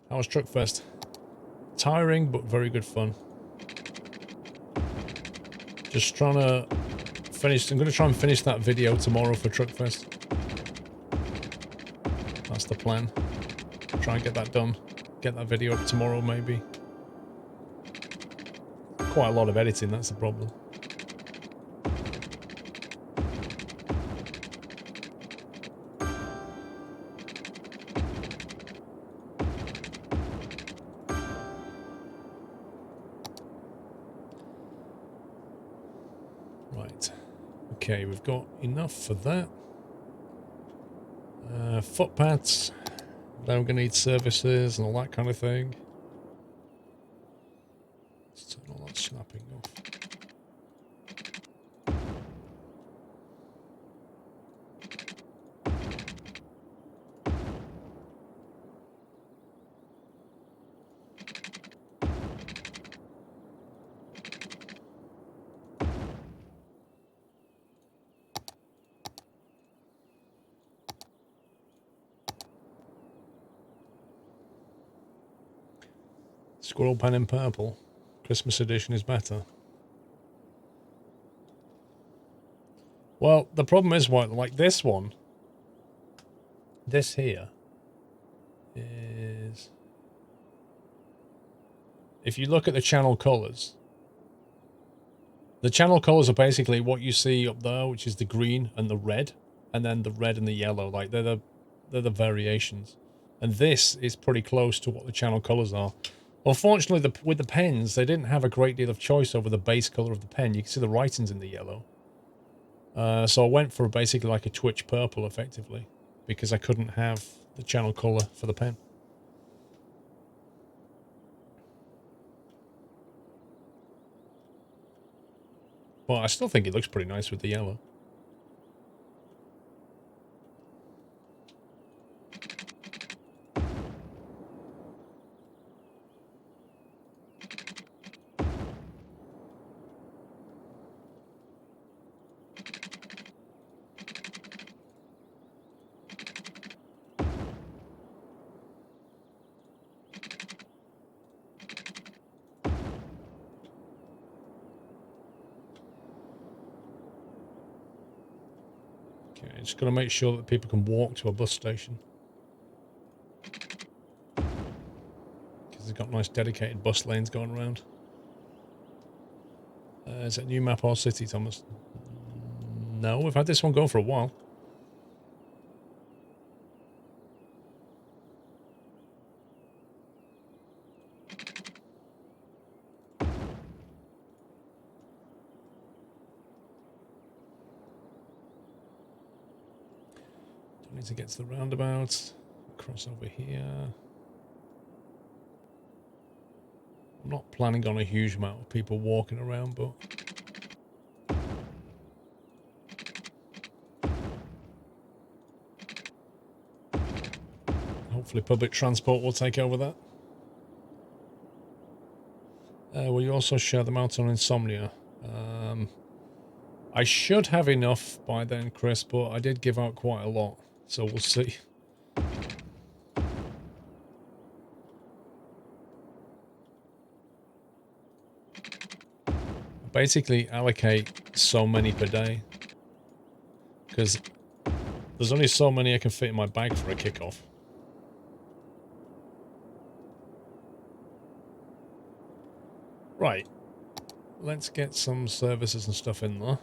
How was Truckfest? Tiring, but very good fun. Just trying to finish. I'm going to try and finish that video tomorrow for Truckfest. That's the plan. Try and get that done. Get that video up tomorrow, maybe. Quite a lot of editing, that's the problem. Right. Okay, we've got enough for that. Footpaths. Then we're going to need services and all that kind of thing. Let's turn all that snapping off. Squirrel pen in purple. Christmas edition is better. Well, the problem is, what, like this one, this here is, if you look at the channel colors, the channel colors are basically what you see up there, which is the green and the red, and then the red and the yellow. Like they're the variations, and this is pretty close to what the channel colors are. Unfortunately, with the pens, they didn't have a great deal of choice over the base color of the pen. You can see the writings in the yellow. So I went for basically like a Twitch purple, effectively, because I couldn't have the channel color for the pen. But I still think it looks pretty nice with the yellow. Just got to make sure that people can walk to a bus station. Because they've got nice dedicated bus lanes going around. Is it a new map or city, Thomas? No, we've had this one going for a while. Don't need to get to the roundabout. Cross over here. I'm not planning on a huge amount of people walking around, but hopefully public transport will take over that. Will you also share them out on Insomnia? I should have enough by then, Chris, but I did give out quite a lot, so we'll see. Basically allocate so many per day, because there's only so many I can fit in my bag for a kickoff. Right, let's get some services and stuff in there.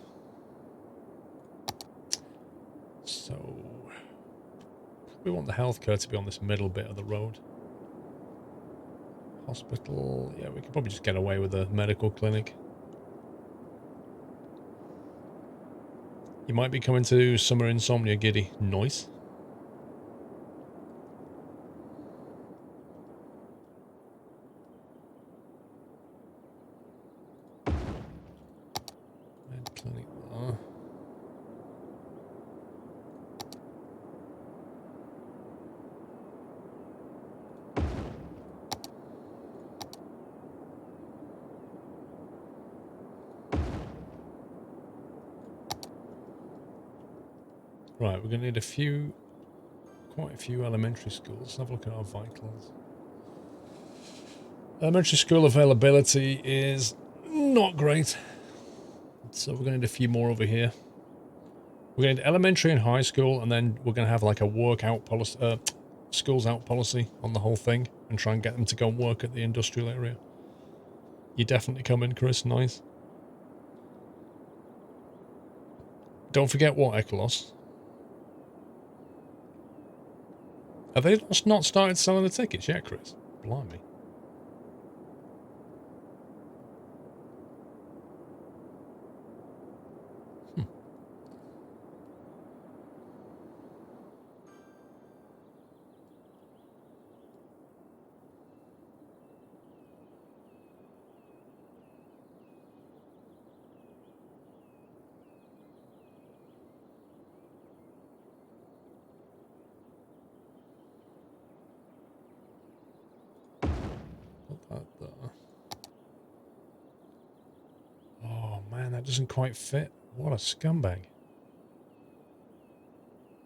So we want the healthcare to be on this middle bit of the road. Hospital, yeah, we could probably just get away with a medical clinic. You might be coming to Summer Insomnia, Giddy. Nice. Med clinic there. Right, we're going to need quite a few elementary schools. Let's have a look at our vitals. Elementary school availability is not great. So we're going to need a few more over here. We're going to need elementary and high school, and then we're going to have like a work-out policy, schools out policy on the whole thing, and try and get them to go and work at the industrial area. You definitely come in, Chris. Nice. Don't forget what, Ecolos? Have they not started selling the tickets yet, Chris? Blimey. Oh man, that doesn't quite fit. What a scumbag.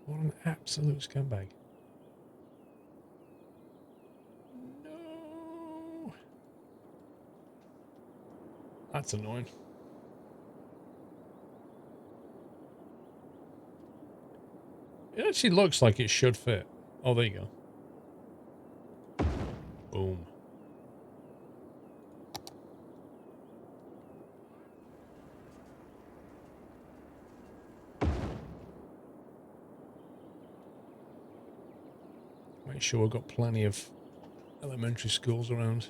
What an absolute scumbag. No. That's annoying. It actually looks like it should fit. Oh, there you go. Boom. Make sure we've got plenty of elementary schools around.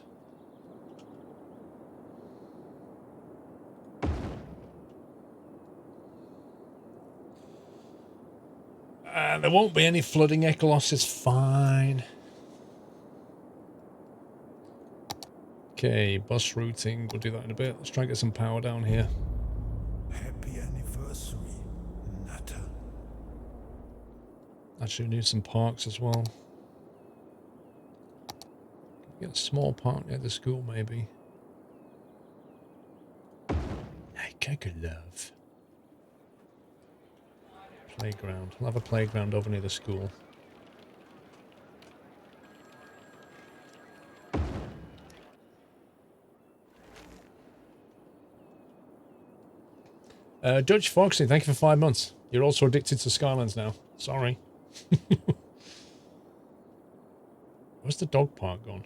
There won't be any flooding, Ecolos. It's fine. Okay, bus routing. We'll do that in a bit. Let's try and get some power down here. Happy anniversary, Nutter. Actually, we need some parks as well. Get a small park near the school, maybe. Hey, Coco Love. Playground. We'll have a playground over near the school. Dutch Foxy, thank you for 5 months. You're also addicted to Skylines now. Sorry. Where's the dog park gone?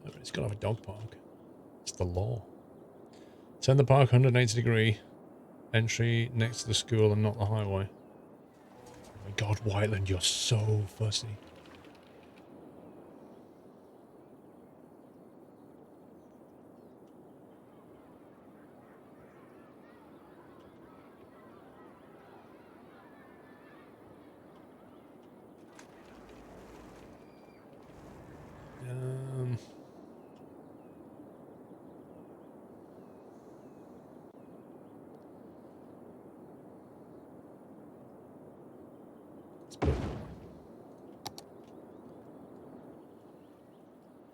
Oh, it's got to have a dog park. It's the law. Turn the park 180 degree. Entry next to the school and not the highway. Oh my god, Whiteland, you're so fussy.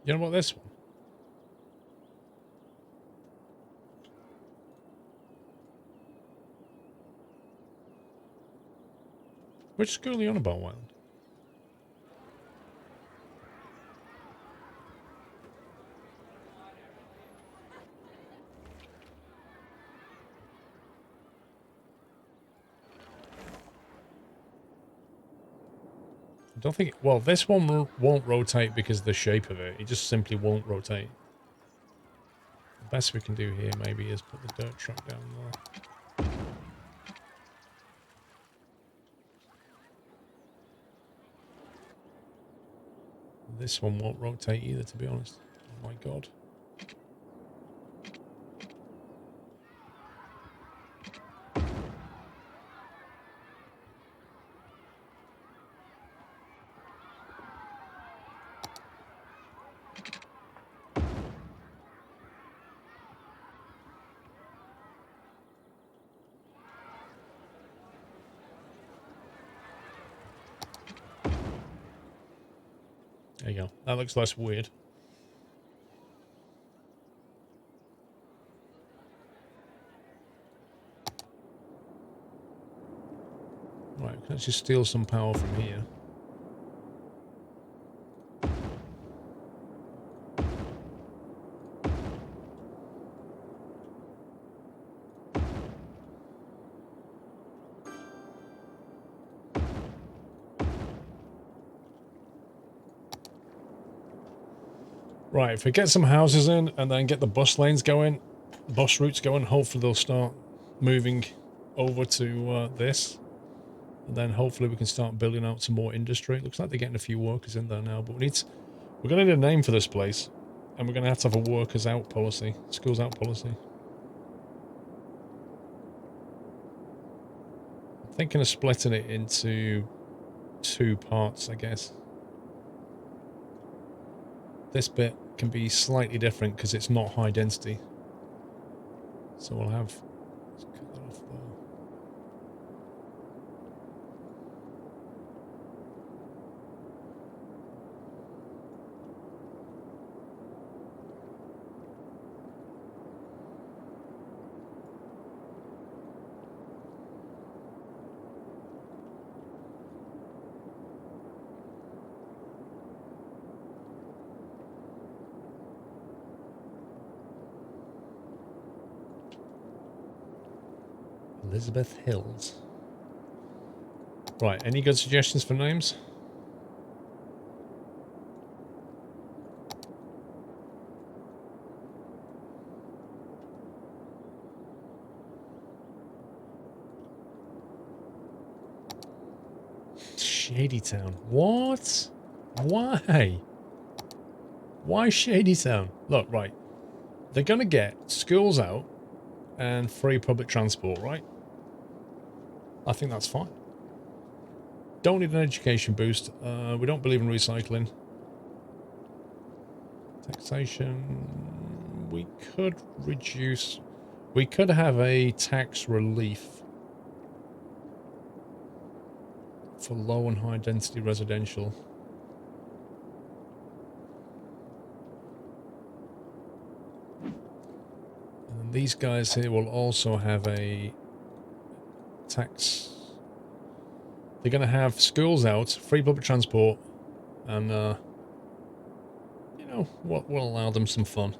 You know what, this one? Which school are you on about, Wild? I don't think... Well, this one won't rotate because of the shape of it. It just simply won't rotate. The best we can do here maybe is put the dirt truck down there. This one won't rotate either, to be honest. Oh my god. There you go. That looks less weird. Right, we can actually steal some power from here. Right, if we get some houses in and then get the bus lanes going, bus routes going, hopefully they'll start moving over to this. And then hopefully we can start building out some more industry. It looks like they're getting a few workers in there now, but we're going to need a name for this place. And we're going to have a workers out policy, schools out policy. I'm thinking of splitting it into 2 parts, I guess. This bit can be slightly different because it's not high density. So we'll have... Let's cut that off there. Elizabeth Hills. Right, any good suggestions for names? Shady Town. What? Why? Why Shady Town? Look, right. They're going to get schools out and free public transport, right? I think that's fine. Don't need an education boost. We don't believe in recycling. Taxation. We could reduce... We could have a tax relief for low and high density residential. And these guys here will also have a tax. They're going to have schools out, free public transport, and you know what will allow them some fun.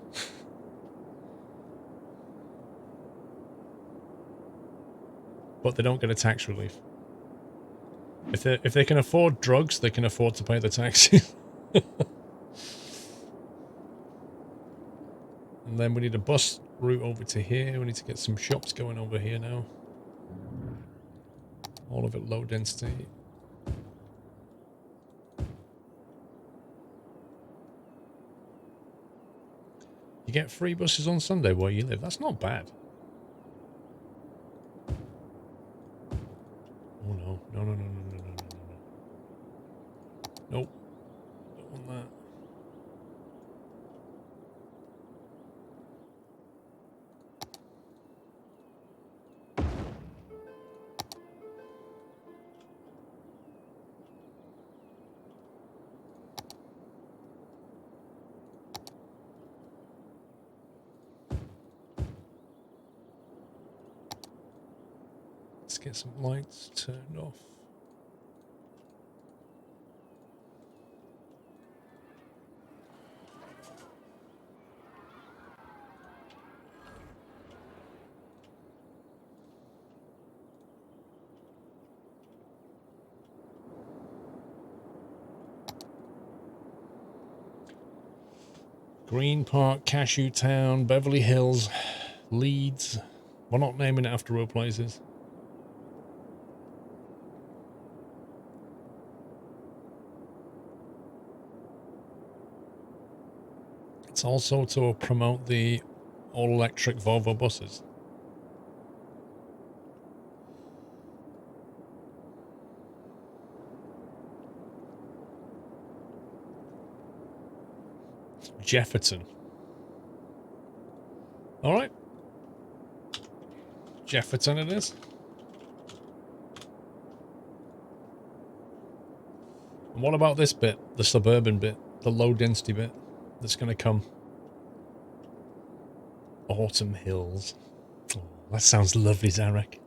But they don't get a tax relief. If they can afford drugs, they can afford to pay the taxes. And then we need a bus route over to here. We need to get some shops going over here now. All of it low density. You get free buses on Sunday where you live. That's not bad. Oh no. No, no, no, no, no, no, no, no. Nope. Don't want that. Let's get some lights turned off. Green Park, Cashew Town, Beverly Hills, Leeds. We're not naming it after real places. It's also to promote the all-electric Volvo buses. Jefferton. All right. Jefferton it is. And what about this bit? The suburban bit? The low-density bit that's going to come? Autumn Hills. Oh, that sounds lovely, Zarek.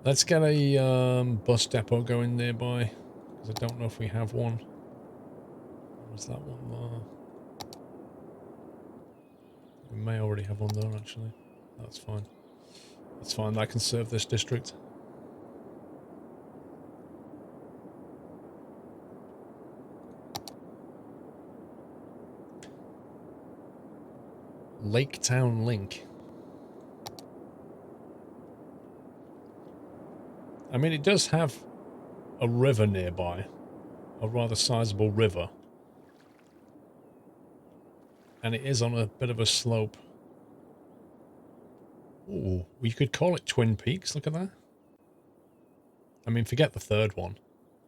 Let's get a bus depot going nearby, because I don't know if we have one. Where's that one there? We may already have one there, actually. That's fine. That's fine. I can serve this district. Lake Town Link. I mean, it does have a river nearby. A rather sizable river. And it is on a bit of a slope. Ooh, we could call it Twin Peaks. Look at that. I mean, forget the third one.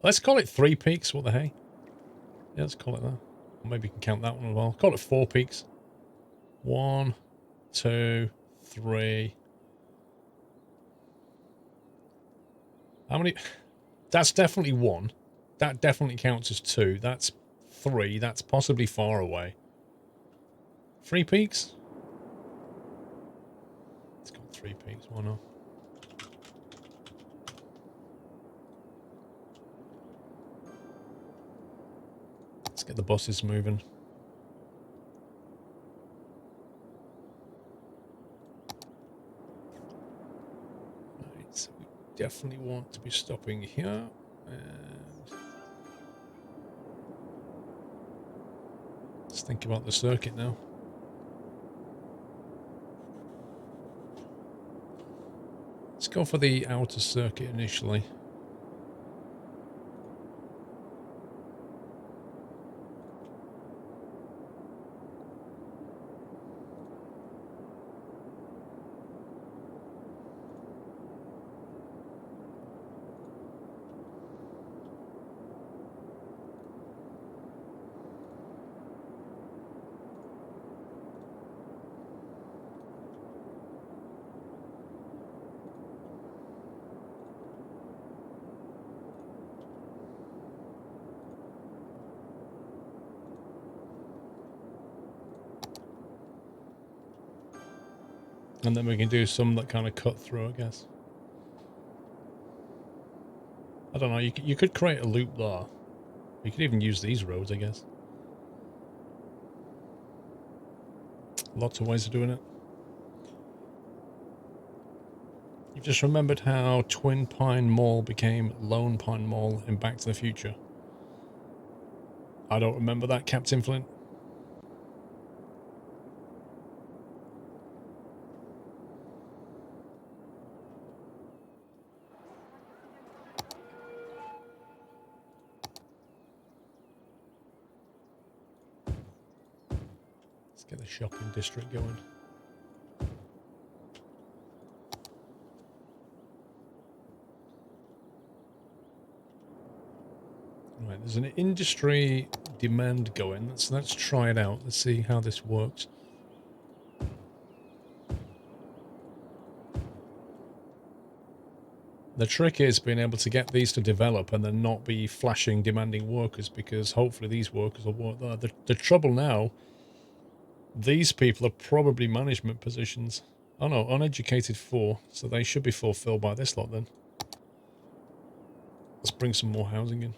Let's call it 3 Peaks. What the hey? Yeah, let's call it that. Or maybe we can count that one as well. Call it 4 Peaks. 1, 2, 3. How many? That's definitely 1. That definitely counts as 2. That's 3. That's possibly far away. 3 Peaks? Let's go 3 Peaks. Why not? Let's get the buses moving. Right, so we definitely want to be stopping here. And let's think about the circuit now. Let's go for the outer circuit initially. And then we can do some that kind of cut through, I guess. I don't know, you could create a loop there. You could even use these roads, I guess. Lots of ways of doing it. You've just remembered how Twin Pine Mall became Lone Pine Mall in Back to the Future. I don't remember that, Captain Flint. Let's get the shopping district going. Right, there's an industry demand going. Let's try it out. Let's see how this works. The trick is being able to get these to develop and then not be flashing demanding workers, because hopefully these workers will work there. The trouble now, these people are probably management positions. Oh no, uneducated 4, so they should be fulfilled by this lot then. Let's bring some more housing in.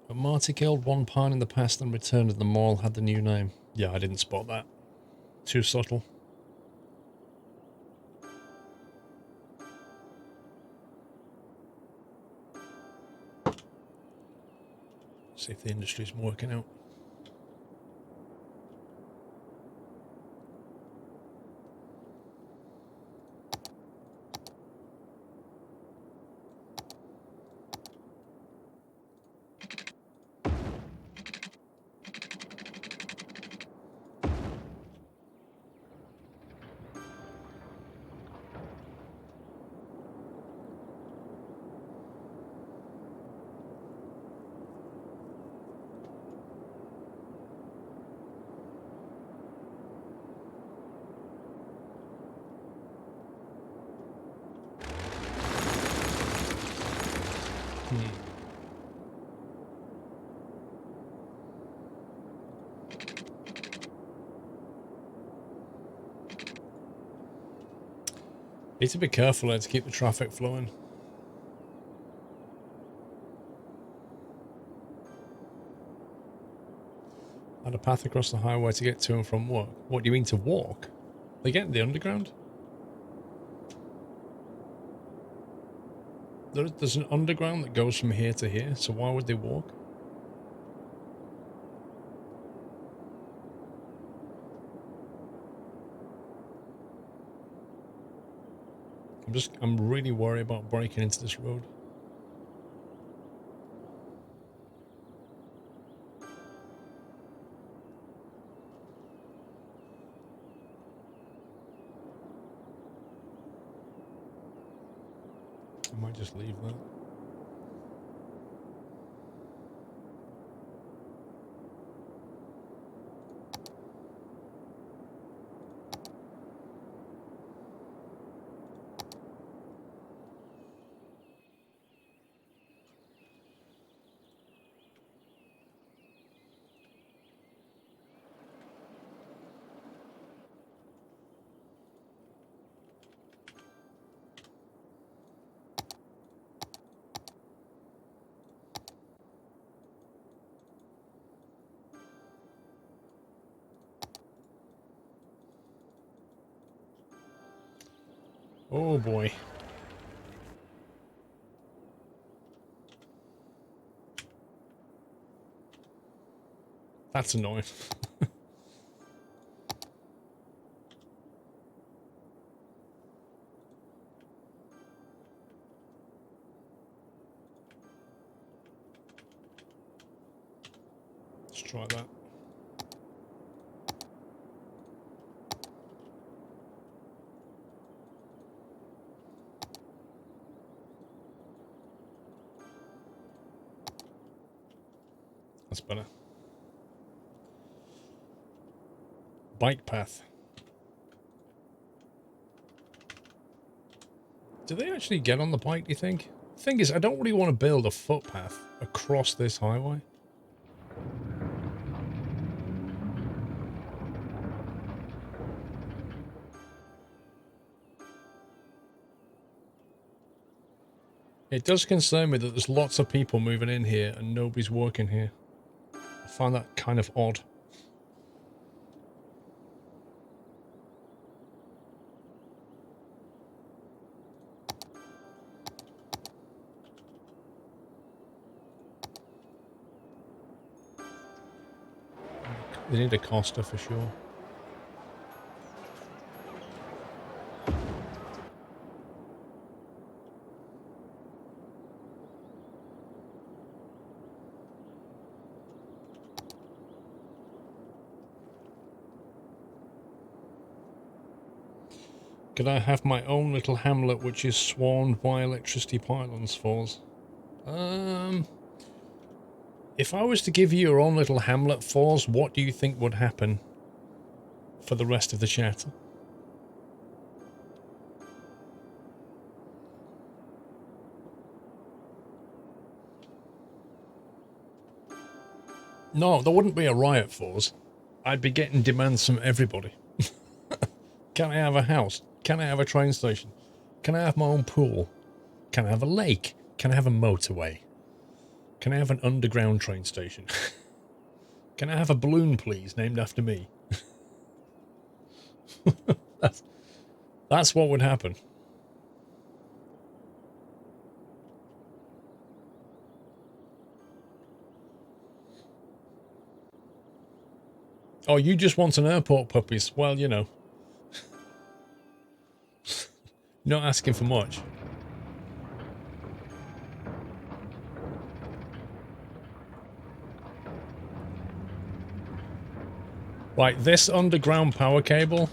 But Marty killed 1 pine in the past and returned to the mall, had the new name. Yeah, I didn't spot that. Too subtle. See if the industry's working out. Need to be careful there to keep the traffic flowing. Add a path across the highway to get to and from work. What do you mean to walk? They get in the underground? There's an underground that goes from here to here, so why would they walk? I'm really worried about breaking into this road. I might just leave that. Oh boy. That's annoying. Let's try that. That's better. Bike path. Do they actually get on the bike, do you think? The thing is, I don't really want to build a footpath across this highway. It does concern me that there's lots of people moving in here and nobody's working here. I find that kind of odd. They need a Costa for sure. Could I have my own little hamlet which is swarmed by electricity pylons, Falls? If I was to give you your own little hamlet, Falls, what do you think would happen for the rest of the chat? No, there wouldn't be a riot, Falls. I'd be getting demands from everybody. Can I have a house? Can I have a train station? Can I have my own pool? Can I have a lake? Can I have a motorway? Can I have an underground train station? Can I have a balloon, please, named after me? That's what would happen. Oh, you just want an airport, puppies? Well, you know. Not asking for much. Right, this underground power cable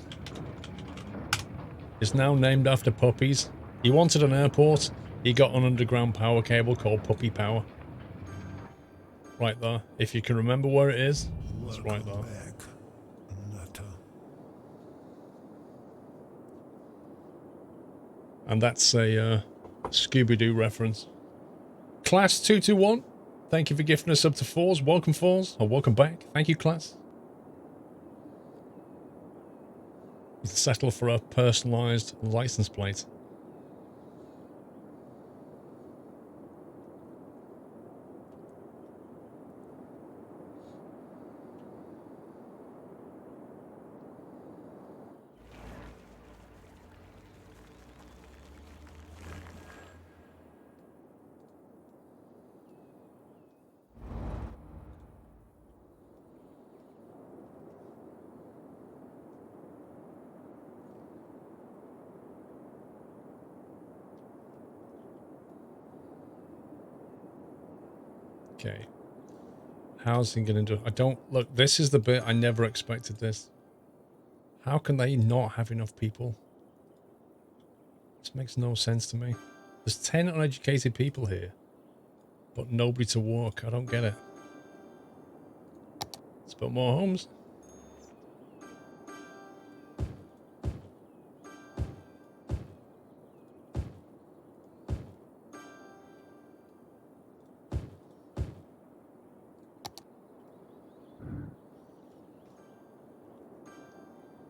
is now named after puppies. He wanted an airport, he got an underground power cable called Puppy Power. Right there. If you can remember where it is, it's right there. And that's a Scooby-Doo reference. Class 221, thank you for gifting us up to Falls. Welcome, Falls, or welcome back. Thank you, Class. Settle for a personalised license plate. Okay. Housing and I don't... Look, this is the bit I never expected this. How can they not have enough people? This makes no sense to me. There's 10 uneducated people here, but nobody to work. I don't get it. Let's build more homes.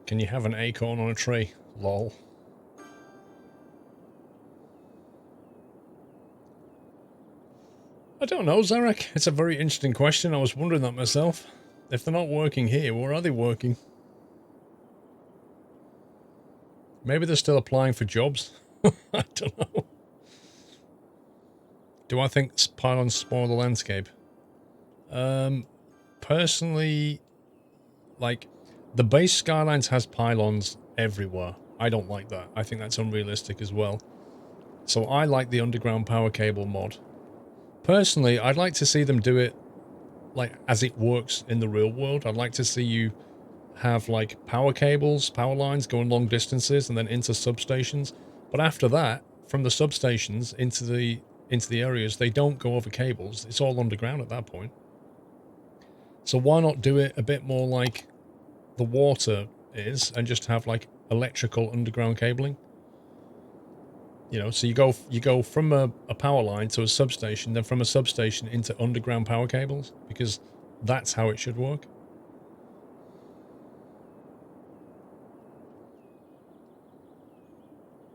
Can you have an acorn on a tree? Lol. I don't know, Zarek. It's a very interesting question. I was wondering that myself. If they're not working here, where are they working? Maybe they're still applying for jobs. I don't know. Do I think pylons spoil the landscape? Personally, like, the base Skylines has pylons everywhere. I don't like that. I think that's unrealistic as well. So I like the underground power cable mod. Personally, I'd like to see them do it like as it works in the real world. I'd like to see you have like power cables, power lines going long distances and then into substations. But after that, from the substations into the areas, they don't go over cables. It's all underground at that point. So why not do it a bit more like the water is and just have like electrical underground cabling? You know, so you go from a power line to a substation, then from a substation into underground power cables, because that's how it should work.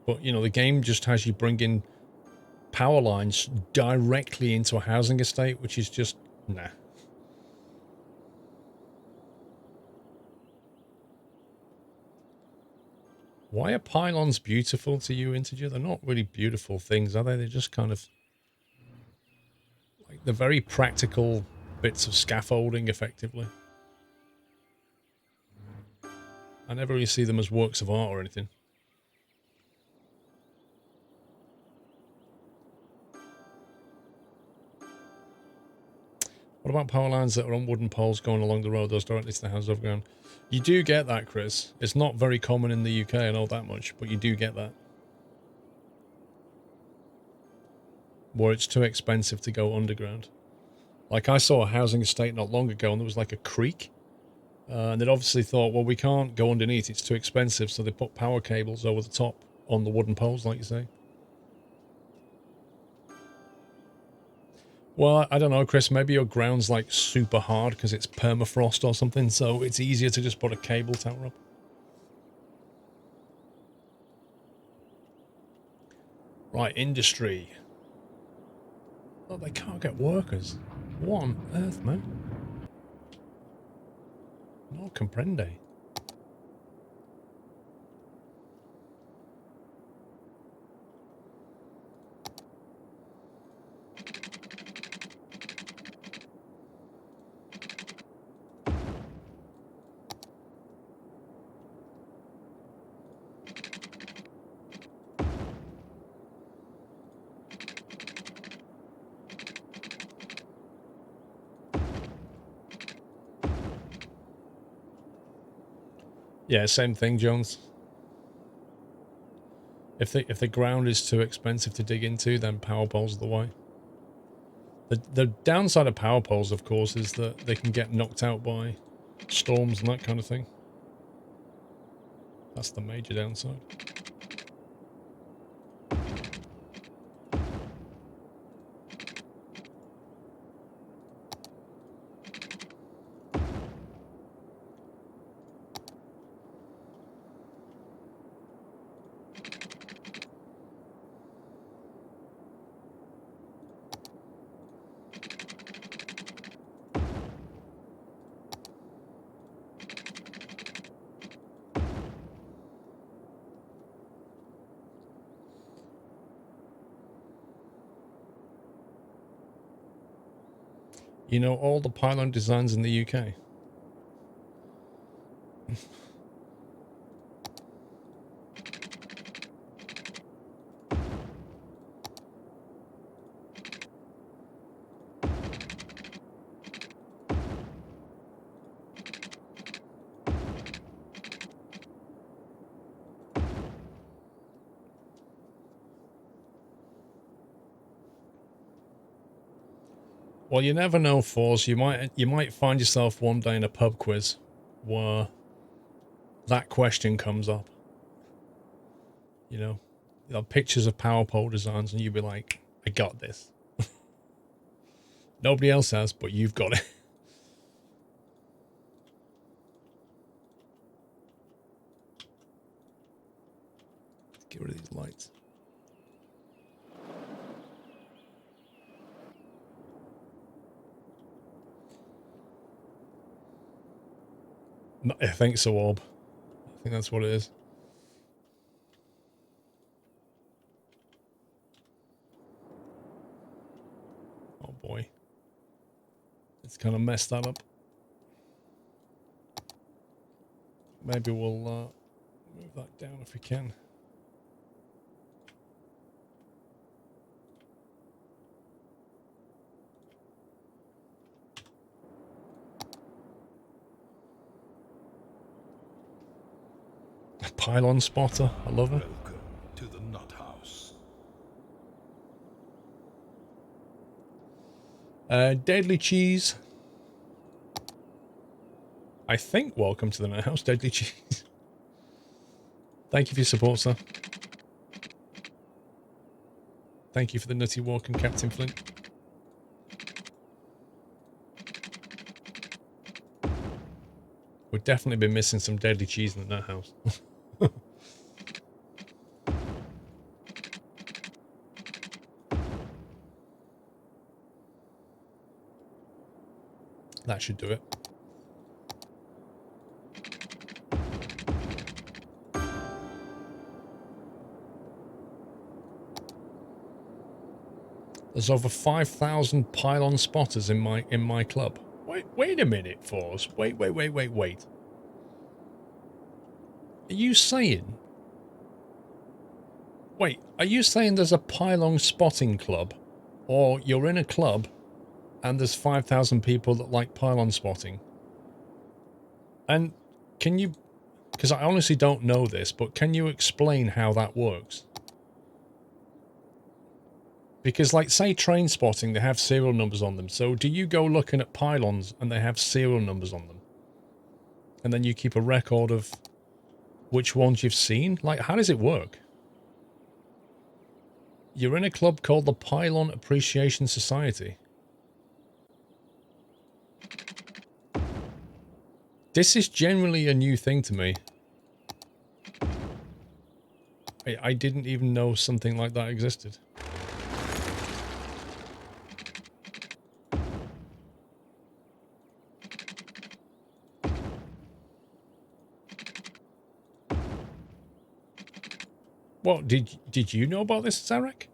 But, you know, the game just has you bring in power lines directly into a housing estate, which is just, nah. Why are pylons beautiful to you, Integer? They're not really beautiful things, are they? They're just kind of... like, they're very practical bits of scaffolding, effectively. I never really see them as works of art or anything. What about power lines that are on wooden poles going along the road, those directly to the houses overground? You do get that, Chris. It's not very common in the UK, I know that much, but you do get that. Where it's too expensive to go underground. Like, I saw a housing estate not long ago, and there was like a creek. And they'd obviously thought, well, we can't go underneath, it's too expensive, so they put power cables over the top on the wooden poles, like you say. Well, I don't know, Chris, maybe your ground's like super hard because it's permafrost or something, so it's easier to just put a cable tower up. Right, industry. Oh, they can't get workers. What on earth, man? No comprende. Yeah, same thing, Jones. If the ground is too expensive to dig into, then power poles are the way. The downside of power poles, of course, is that they can get knocked out by storms and that kind of thing. That's the major downside. You know all the pylon designs in the UK? Well, you never know, Fours. You might find yourself one day in a pub quiz where that question comes up. You know, pictures of power pole designs, and you'll be like, I got this. Nobody else has, but you've got it. Get rid of these lights. I think so, Orb. I think that's what it is. Oh boy. It's kind of messed that up. Maybe we'll move that down if we can. A pylon spotter. I love it. Welcome to the nut house. Deadly Cheese. I think welcome to the nut house, Deadly Cheese. Thank you for your support, sir. Thank you for the nutty walk and Captain Flint. We've definitely been missing some deadly cheese in the nut house. That should do it. There's over 5,000 pylon spotters in my club. Wait a minute, Force. Wait. Are you saying? Wait, are you saying there's a pylon spotting club, or you're in a club, and there's 5,000 people that like pylon spotting? And can you? Because I honestly don't know this, but can you explain how that works? Because, like, say train spotting, they have serial numbers on them. So do you go looking at pylons and they have serial numbers on them? And then you keep a record of which ones you've seen? Like, how does it work? You're in a club called the Pylon Appreciation Society. This is generally a new thing to me. I didn't even know something like that existed. What, did you know about this, Zarek?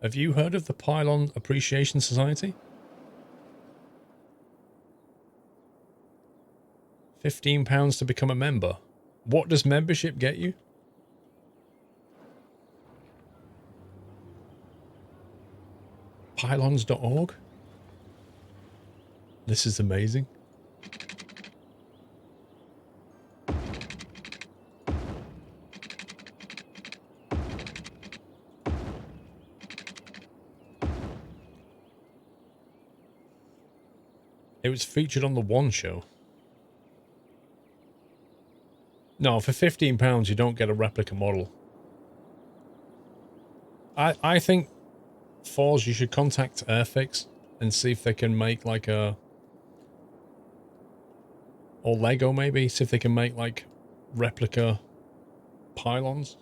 Have you heard of the Pylon Appreciation Society? £15 to become a member. What does membership get you? Pylons.org? This is amazing. It was featured on the One Show. No, for £15 you don't get a replica model. I think, Falls, you should contact Airfix and see if they can make like a... Or Lego maybe, see if they can make like replica pylons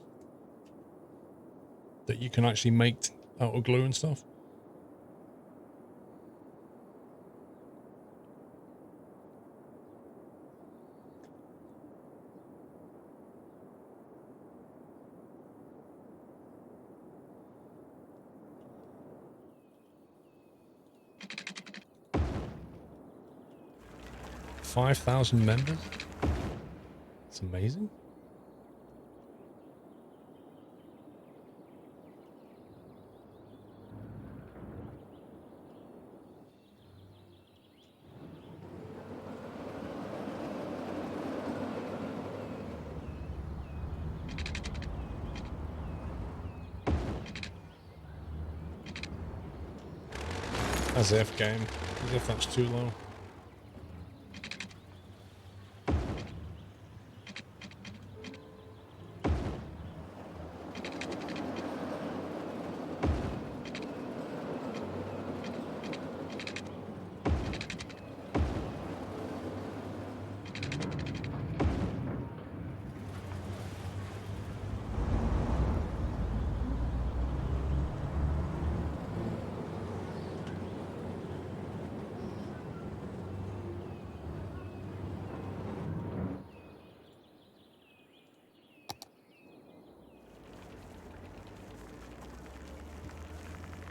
that you can actually make out of glue and stuff. $5,000 members? It's amazing. As if game. As if that's too low.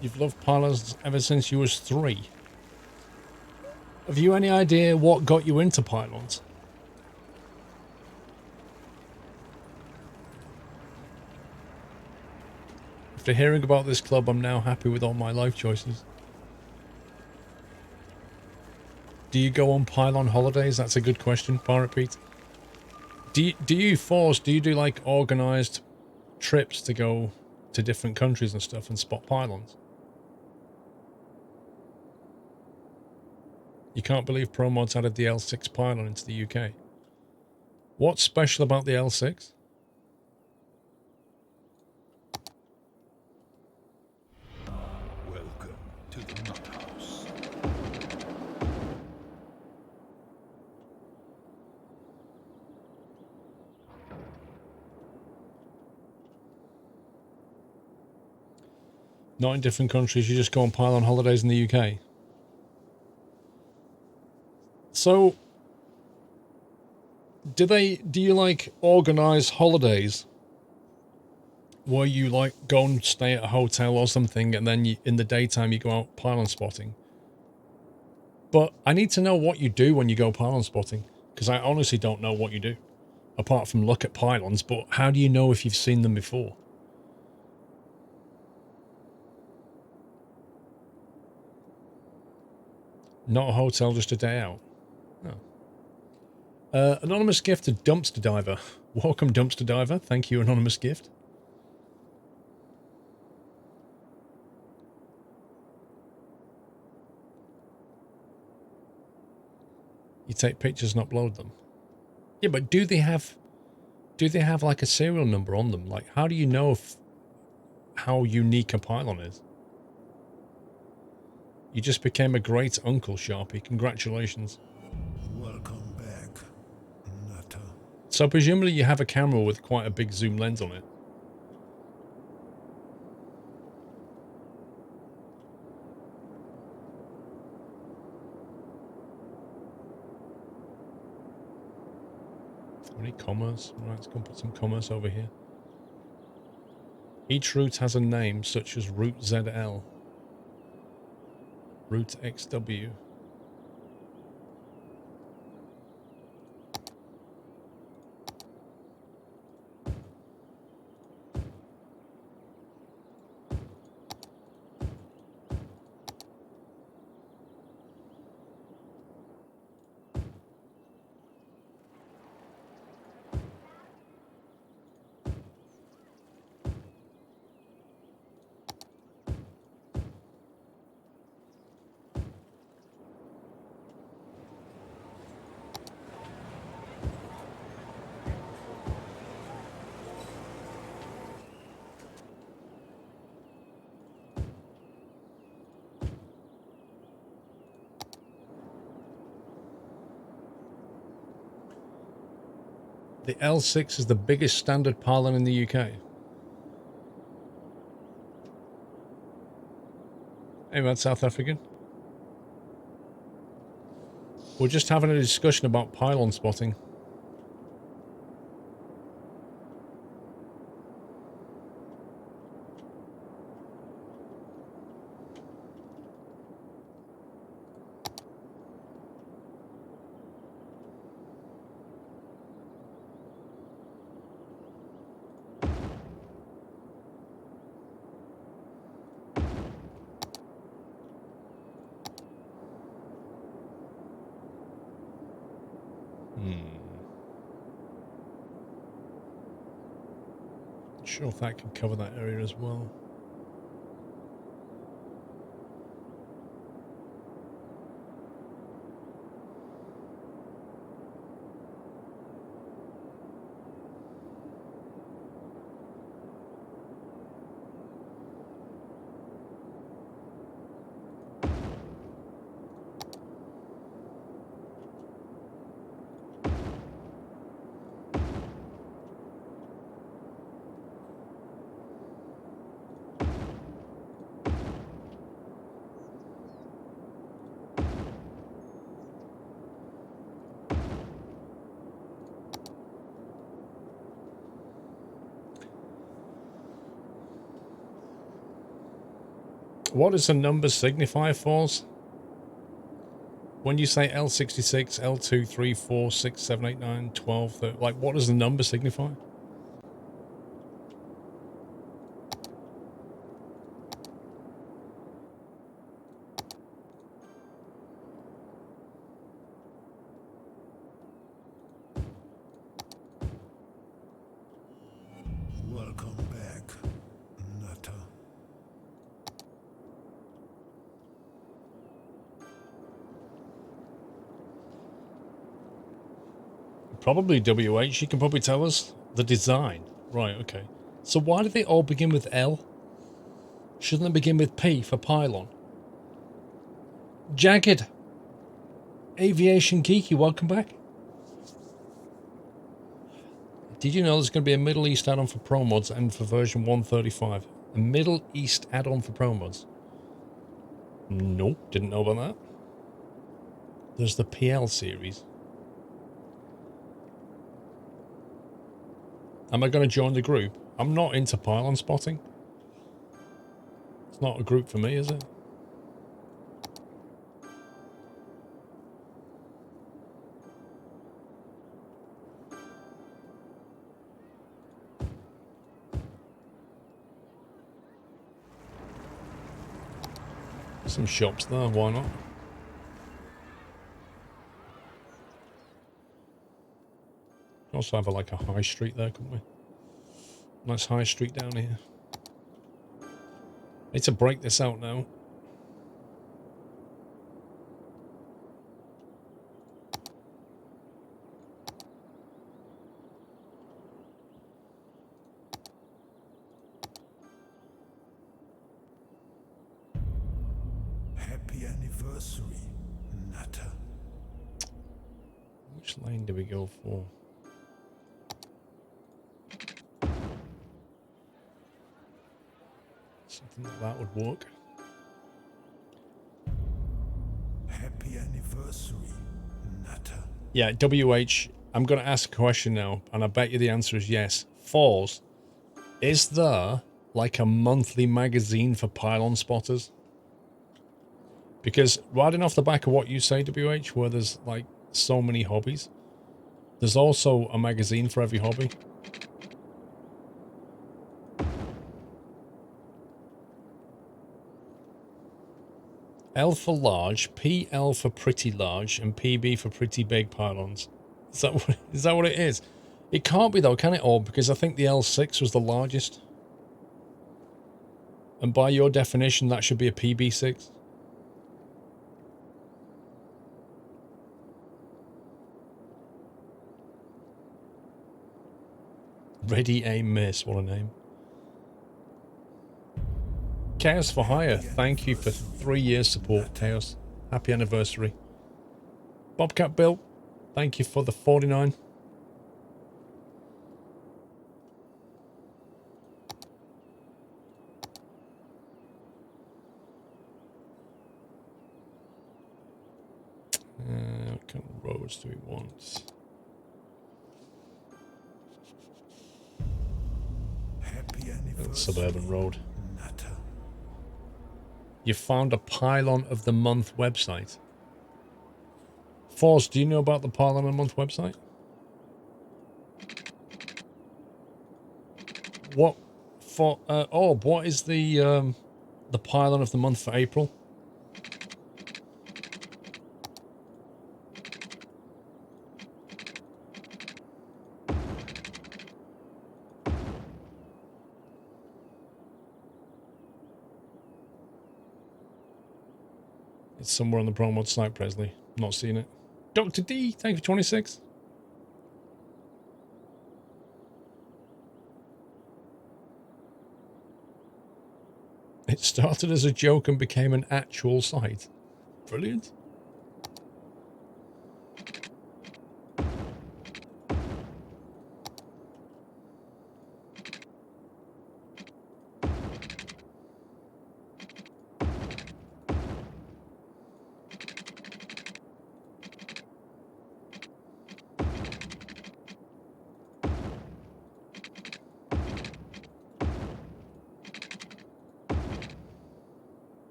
You've loved pylons ever since you was 3. Have you any idea what got you into pylons? After hearing about this club, I'm now happy with all my life choices. Do you go on pylon holidays? That's a good question, Pirate Pete. Do you do like organised trips to go to different countries and stuff and spot pylons? You can't believe ProMods added the L6 pylon into the UK. What's special about the L6? Welcome to the Nut House. Not in different countries, you just go on pylon holidays in the UK. So, do you like organise holidays where you like go and stay at a hotel or something and then in the daytime you go out pylon spotting? But I need to know what you do when you go pylon spotting, because I honestly don't know what you do. Apart from look at pylons, but how do you know if you've seen them before? Not a hotel, just a day out. Oh. Anonymous gift to Dumpster Diver. Welcome, Dumpster Diver. Thank you, anonymous gift. You take pictures and upload them. Yeah, but do they have like a serial number on them? Like, how do you know how unique a pylon is? You just became a great uncle, Sharpie. Congratulations. Welcome back, Nutter. So presumably you have a camera with quite a big zoom lens on it. Any commerce? Right, let's go and put some commerce over here. Each route has a name, such as Route ZL, Route XW. The L6 is the biggest standard pylon in the UK. Hey man, South African. We're just having a discussion about pylon spotting. Not sure if that can cover that area as well. What does the number signify, Falls? When you say L66, L2, 3, 4, 6, 7, 8, 9, 12, 13, like, what does the number signify? Welcome back, Nutter. Probably WH. You can probably tell us the design. Right, okay. So why do they all begin with L? Shouldn't they begin with P for pylon? Jagged. Aviation Geeky, welcome back. Did you know there's going to be a Middle East add-on for Pro Mods and for version 135? A Middle East add-on for Pro Mods? Nope, didn't know about that. There's the PL series. Am I going to join the group? I'm not into pylon spotting. It's not a group for me, is it? Some shops there, why not? Also have like a high street there, couldn't we? Nice high street down here. Need to break this out now. Happy anniversary, Nutter. Which lane do we go for? Something like that would work. Happy anniversary, Nutter. Yeah, WH, I'm going to ask a question now, and I bet you the answer is yes. Falls, is there like a monthly magazine for pylon spotters? Because riding off the back of what you say, WH, where there's like so many hobbies, there's also a magazine for every hobby. L for large, PL for pretty large, and PB for pretty big pylons. Is that what it is? It can't be though, can it all? Because I think the L6 was the largest. And by your definition, that should be a PB6. Ready, aim, miss. What a name. Chaos for Hire. Thank you for 3 years support, Chaos. Happy anniversary. Bobcat Bill. Thank you for the 49. What kind of roads do we want? Happy anniversary, Suburban road. Nutter. You found a Pylon of the Month website. Force, do you know about the Pylon of the Month website? What for? What is the Pylon of the Month for April? It's somewhere on the promo site, Presley. Not seeing it. Dr. D, thank you for 26. It started as a joke and became an actual site. Brilliant.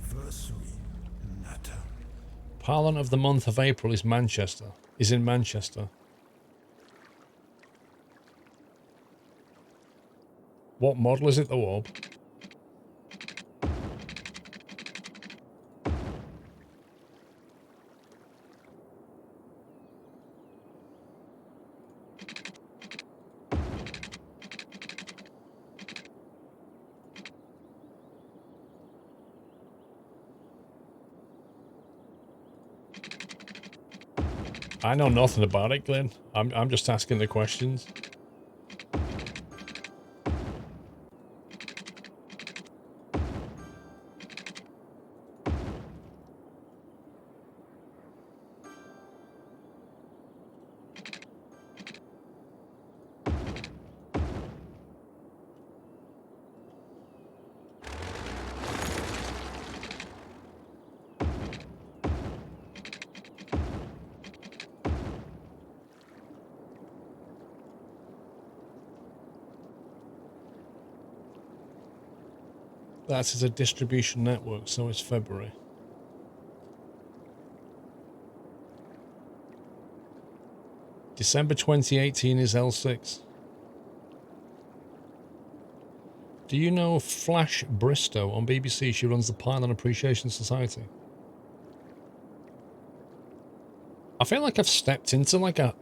anniversary. Natter. Pylon of the month of April is Manchester. Is in Manchester. What model is it, the orb? I know nothing about it, Glenn. I'm just asking the questions. That is a distribution network, so it's February. December 2018 is L6. Do you know Flash Bristow on BBC? She runs the Pylon Appreciation Society. I feel like I've stepped into like a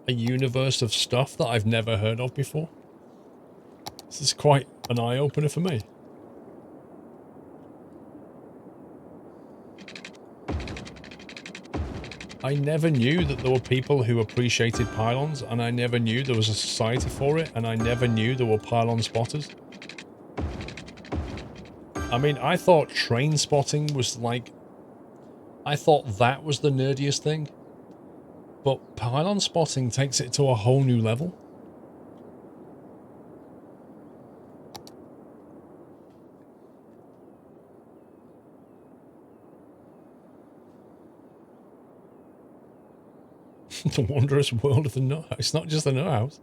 universe of stuff that I've never heard of before. This is quite an eye-opener for me. I never knew that there were people who appreciated pylons, and I never knew there was a society for it, and I never knew there were pylon spotters. I mean, I thought train spotting was like... I thought that was the nerdiest thing. But pylon spotting takes it to a whole new level. The wondrous world of the nut house. It's not just the nut house.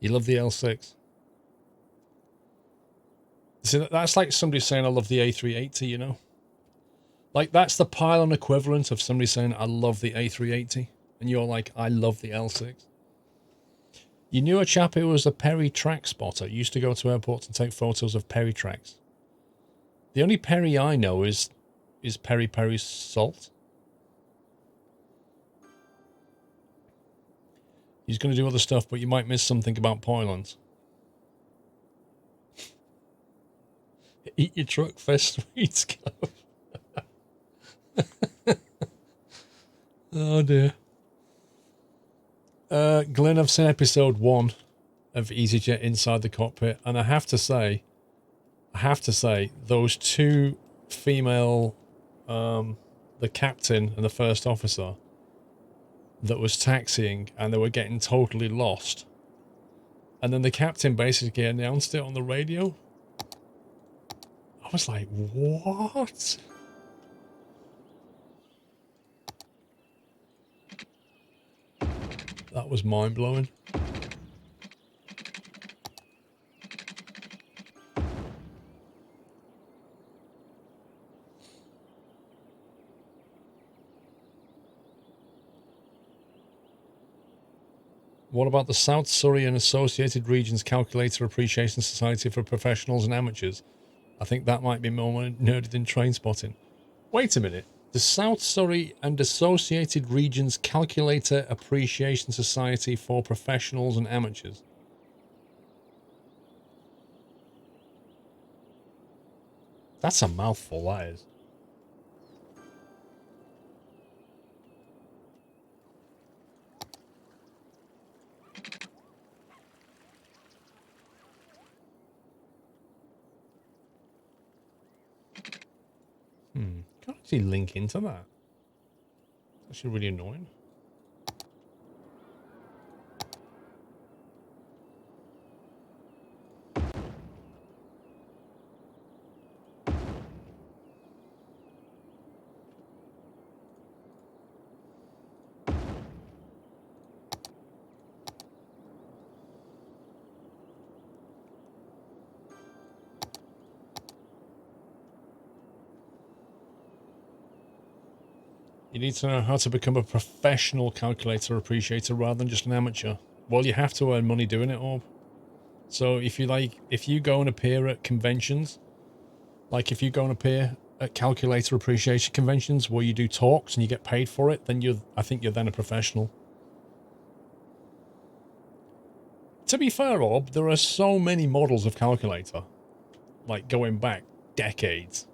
You love the L6. See, that's like somebody saying I love the A380, you know? Like, that's the pylon equivalent of somebody saying I love the A380. And you're like, I love the L6. You knew a chap who was a Perry track spotter. He used to go to airports and take photos of Perry tracks. The only Perry I know is Peri Peri Salt. He's going to do other stuff, but you might miss something about pylons. Eat your truck, Fest Sweets Club. Oh dear. Glenn, I've seen episode 1 of EasyJet Inside the Cockpit, and I have to say, those two female, the captain and the first officer, that was taxiing and they were getting totally lost. And then the captain basically announced it on the radio. I was like, what? That was mind-blowing. What about the South Surrey and Associated Regions Calculator Appreciation Society for Professionals and Amateurs? I think that might be more nerdy than train spotting. Wait a minute. The South Surrey and Associated Regions Calculator Appreciation Society for Professionals and Amateurs. That's a mouthful, that is. Can't actually link into that. That's actually really annoying. You need to know how to become a professional calculator appreciator rather than just an amateur. Well, you have to earn money doing it, Orb. So if you go and appear at conventions, like if you go and appear at calculator appreciation conventions where you do talks and you get paid for it, then I think you're then a professional. To be fair, Orb, there are so many models of calculator, like going back decades.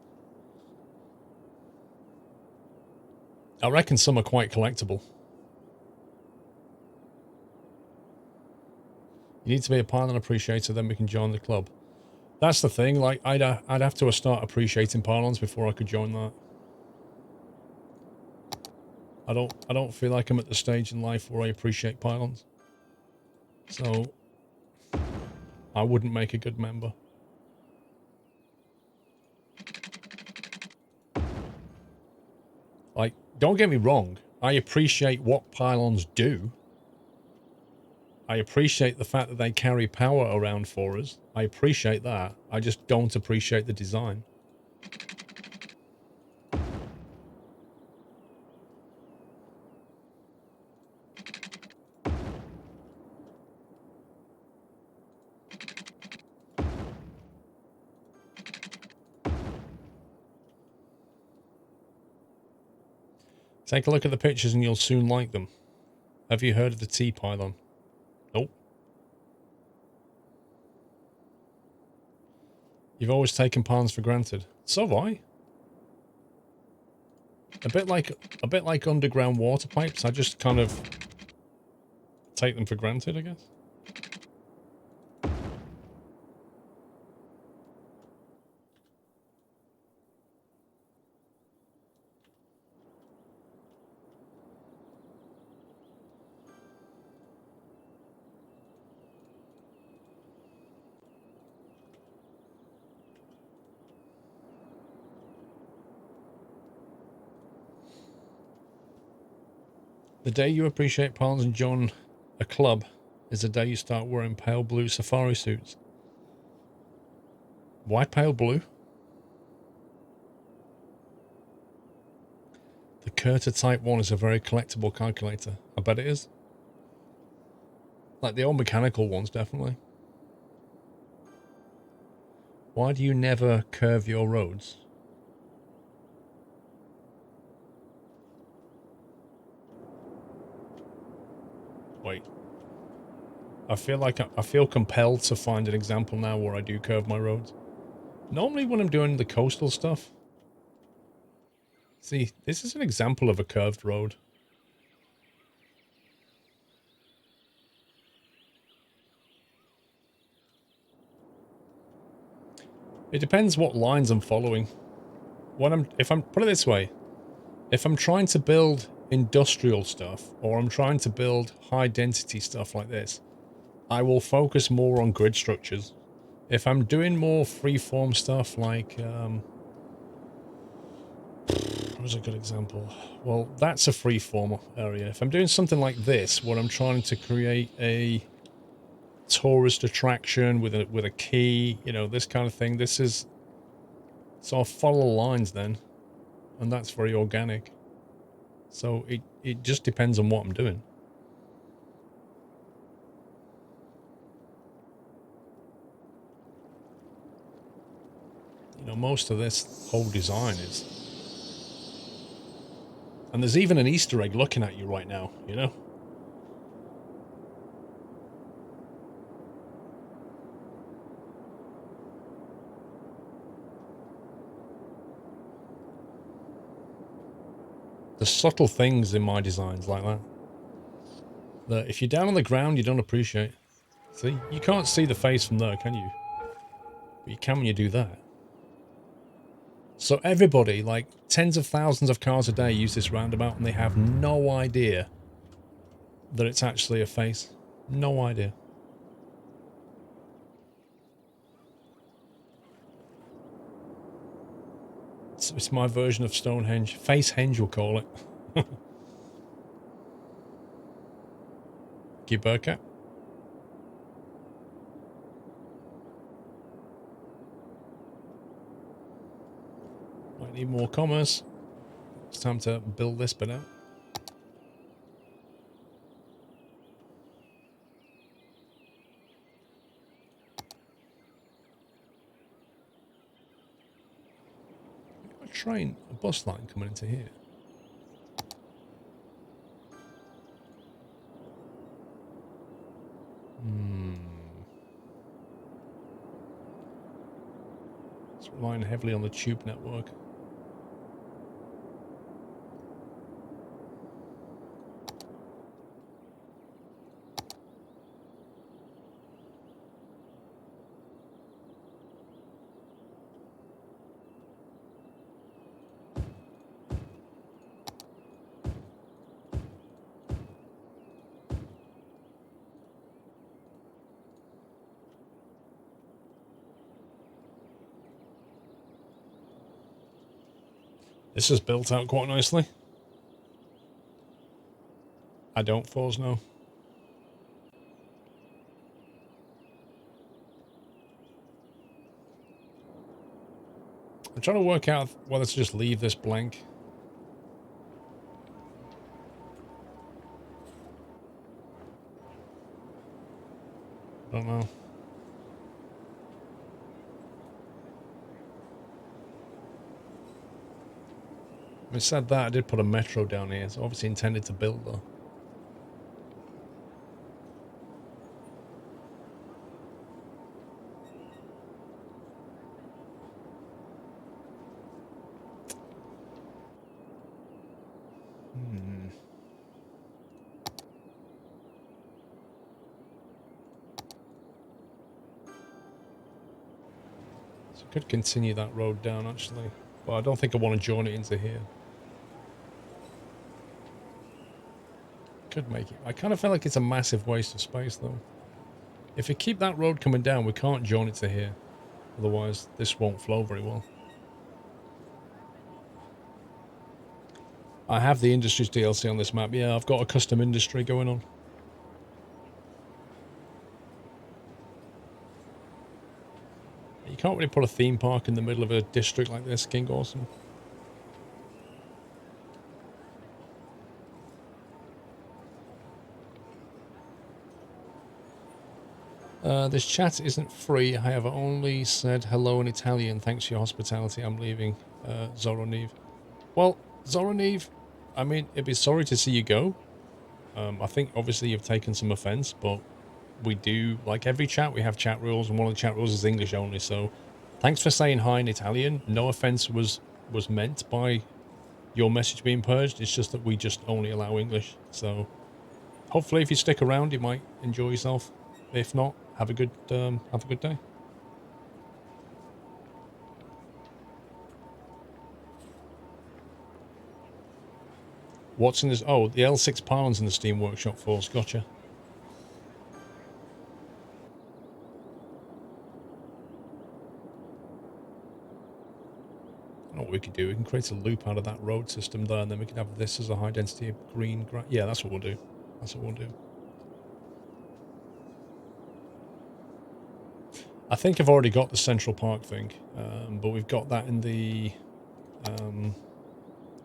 I reckon some are quite collectible. You need to be a pylon appreciator, then we can join the club. That's the thing, like, I'd have to start appreciating pylons before I could join that. I don't feel like I'm at the stage in life where I appreciate pylons. So, I wouldn't make a good member. Like, don't get me wrong, I appreciate what pylons do. I appreciate the fact that they carry power around for us. I appreciate that. I just don't appreciate the design. Take a look at the pictures and you'll soon like them. Have you heard of the T-pylon? Nope. You've always taken pylons for granted. So have I. A bit like underground water pipes. I just kind of take them for granted, I guess. The day you appreciate pylons and join a club is the day you start wearing pale blue safari suits. Why pale blue? The Curta Type 1 is a very collectible calculator. I bet it is. Like the old mechanical ones, definitely. Why do you never curve your roads? Wait. I feel compelled to find an example now where I do curve my roads. Normally when I'm doing the coastal stuff. See, this is an example of a curved road. It depends what lines I'm following. If I'm put it this way, if I'm trying to build industrial stuff or I'm trying to build high density stuff like this, I will focus more on grid structures. If I'm doing more freeform stuff like what's a good example? Well, that's a freeform area. If I'm doing something like this where I'm trying to create a tourist attraction with a key, you know, this kind of thing, so I'll follow the lines then, and that's very organic. So it just depends on what I'm doing. You know, most of this whole design is... And there's even an Easter egg looking at you right now, you know? The subtle things in my designs like that. That if you're down on the ground, you don't appreciate. See? You can't see the face from there, can you? But you can when you do that. So everybody, like tens of thousands of cars a day, use this roundabout and they have no idea that it's actually a face. No idea. It's my version of Stonehenge. Facehenge, we'll call it. Giberka. Might need more commerce. It's time to build this bit out. A train, a bus line coming into here. It's relying heavily on the tube network. This is built out quite nicely. I don't force no. I'm trying to work out whether to just leave this blank. Don't know. Having said that, I did put a metro down here. It's obviously intended to build though. So I could continue that road down actually, but I don't think I want to join it into here. Could make it. I kind of feel like it's a massive waste of space though. If we keep that road coming down, we can't join it to here. Otherwise, this won't flow very well. I have the Industries DLC on this map. Yeah, I've got a custom industry going on. You can't really put a theme park in the middle of a district like this, King Awesome. This chat isn't free. I have only said hello in Italian. Thanks for your hospitality. I'm leaving, Zoroneve. Well, Zoroneve, I mean, it'd be sorry to see you go. I think obviously you've taken some offense, but we do, like every chat, we have chat rules, and one of the chat rules is English only. So thanks for saying hi in Italian. No offense was meant by your message being purged. It's just that we just only allow English. So hopefully if you stick around, you might enjoy yourself. If not, have a good day. What's in this? Oh, the L6 Pylon's in the Steam Workshop Force. Gotcha. I know what we could do. We can create a loop out of that road system there, and then we can have this as a high density of green. Yeah, that's what we'll do. That's what we'll do. I think I've already got the Central Park thing, but we've got that in the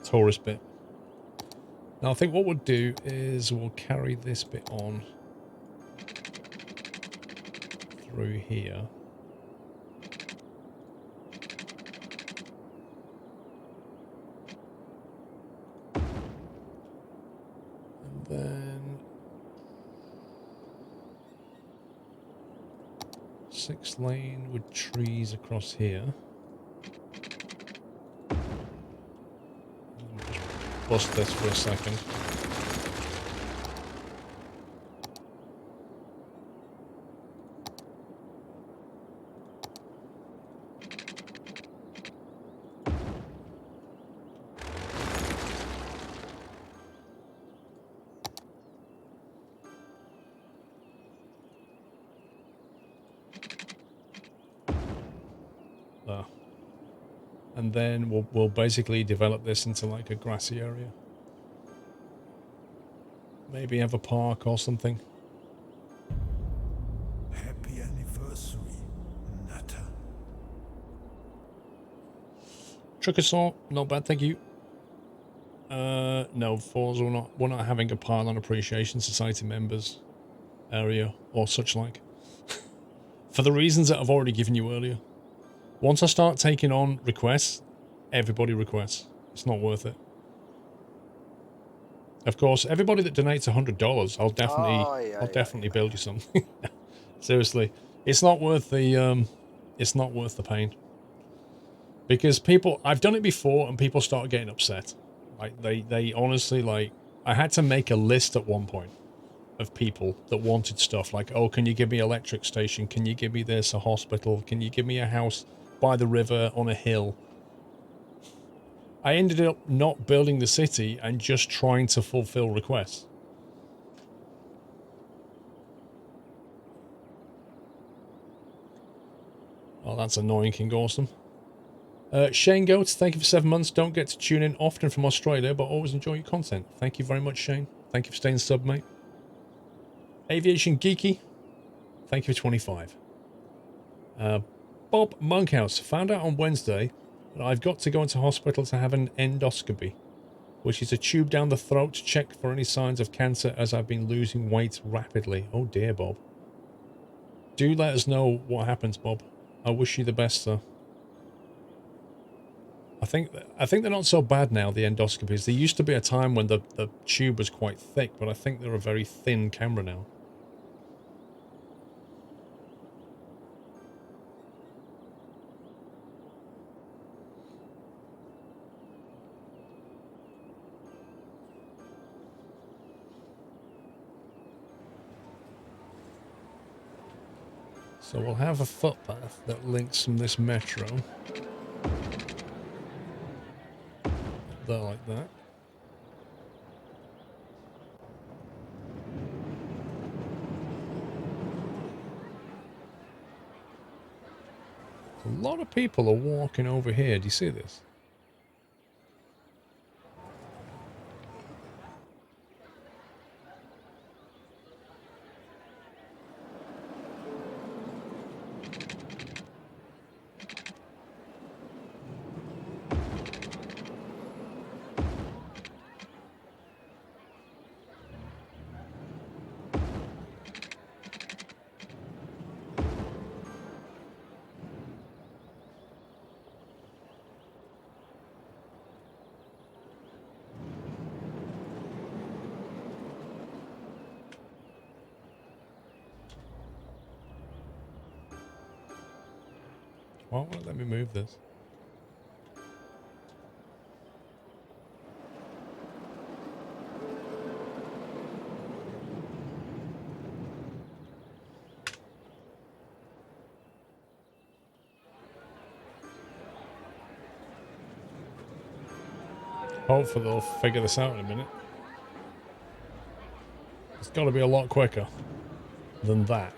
tourist bit. Now I think what we'll do is we'll carry this bit on through here. And then 6-lane with trees across here. bust this for a second. There. And then we'll basically develop this into like a grassy area. Maybe have a park or something. Happy anniversary, Nutter. Trucker saw, not bad, thank you. No, Falls, we're not having a Pylon Appreciation Society members area or such like. For the reasons that I've already given you earlier. Once I start taking on requests, everybody requests. It's not worth it. Of course, everybody that donates $100, I'll definitely build you something. Seriously, it's not worth the pain. Because people, I've done it before and people start getting upset. Like they honestly, like, I had to make a list at one point of people that wanted stuff like, oh, can you give me an electric station? Can you give me this, a hospital? Can you give me a house by the river on a hill? I ended up not building the city and just trying to fulfill requests. Oh, that's annoying, King Awesome. Shane Goats, thank you for 7 months. Don't get to tune in often from Australia, but always enjoy your content. Thank you very much, Shane. Thank you for staying sub, mate. Aviation Geeky, thank you for 25. Bob Monkhouse, found out on Wednesday that I've got to go into hospital to have an endoscopy, which is a tube down the throat to check for any signs of cancer as I've been losing weight rapidly. Oh dear, Bob. Do let us know what happens, Bob. I wish you the best, sir. I think they're not so bad now, the endoscopies. There used to be a time when the tube was quite thick, but I think they're a very thin camera now. So we'll have a footpath that links from this metro. There like that. A lot of people are walking over here. Do you see this? Why won't it let me move this? Hopefully they'll figure this out in a minute. It's got to be a lot quicker than that.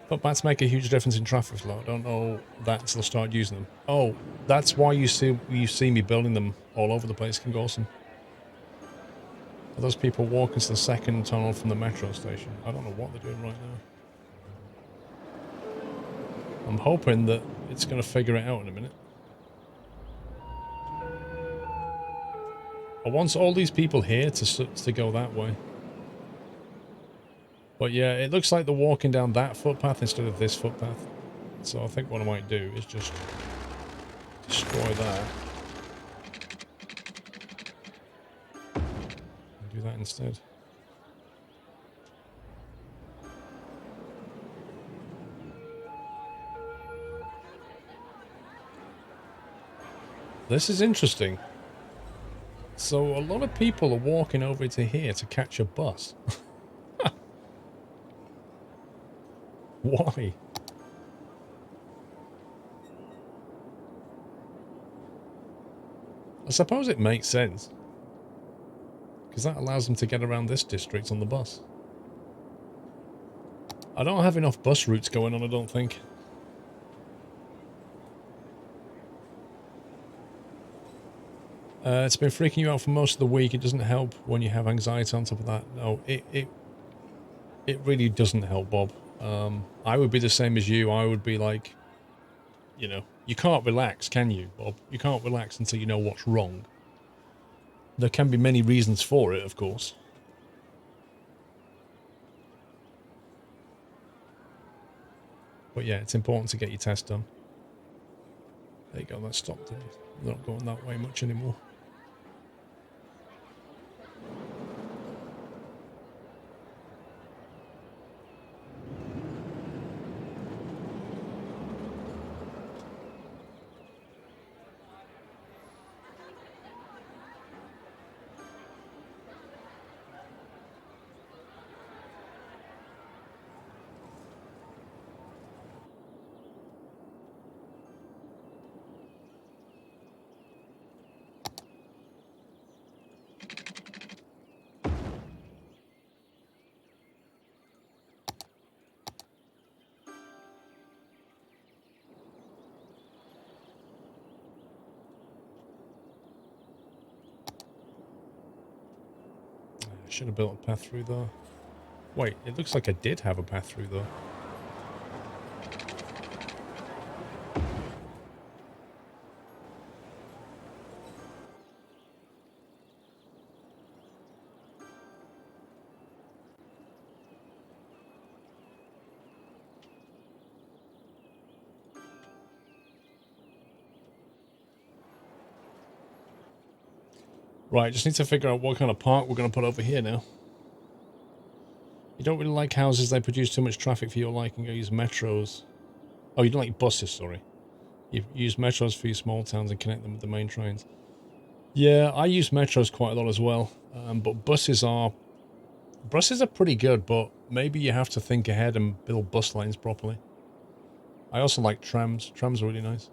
But bats make a huge difference in traffic flow. I don't know that until I start using them. Oh, that's why you see me building them all over the place, King Awesome. Are those people walking to the second tunnel from the metro station? I don't know what they're doing right now. I'm hoping that it's going to figure it out in a minute. I want all these people here to go that way. But yeah, it looks like they're walking down that footpath instead of this footpath. So I think what I might do is just destroy that. And do that instead. This is interesting. So a lot of people are walking over to here to catch a bus. Why? I suppose it makes sense. Because that allows them to get around this district on the bus. I don't have enough bus routes going on, I don't think. It's been freaking you out for most of the week. It doesn't help when you have anxiety on top of that. No, it really doesn't help, Bob. I would be the same as you. I would be like, you know, you can't relax, can you, Bob? You can't relax until you know what's wrong. There can be many reasons for it, of course. But yeah, it's important to get your test done. There you go, that stopped it. They're not going that way much anymore. Should have built a path through there. Wait, it looks like I did have a path through there. Right, just need to figure out what kind of park we're going to put over here now. You don't really like houses, they produce too much traffic for your liking. You use metros. Oh, you don't like buses, sorry. You use metros for your small towns and connect them with the main trains. Yeah, I use metros quite a lot as well. But buses are pretty good, but maybe you have to think ahead and build bus lanes properly. I also like trams. Trams are really nice.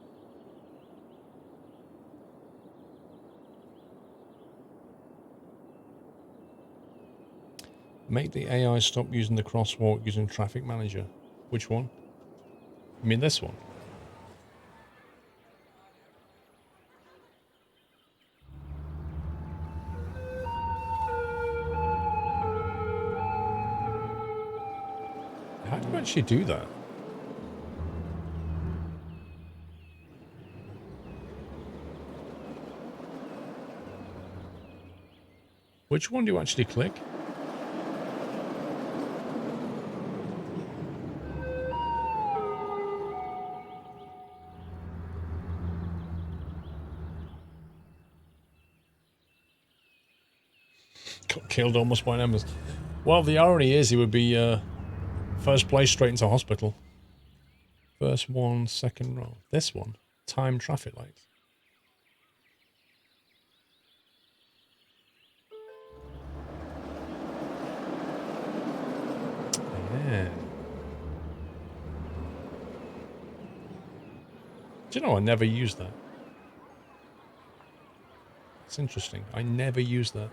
Make the AI stop using the crosswalk using traffic manager. Which one? You mean this one? How do you actually do that? Which one do you actually click? Got killed almost by an embers. Well, the irony is he would be first place straight into hospital. First one, second row. This one, time traffic lights. Yeah. Do you know I never used that? It's interesting. I never used that.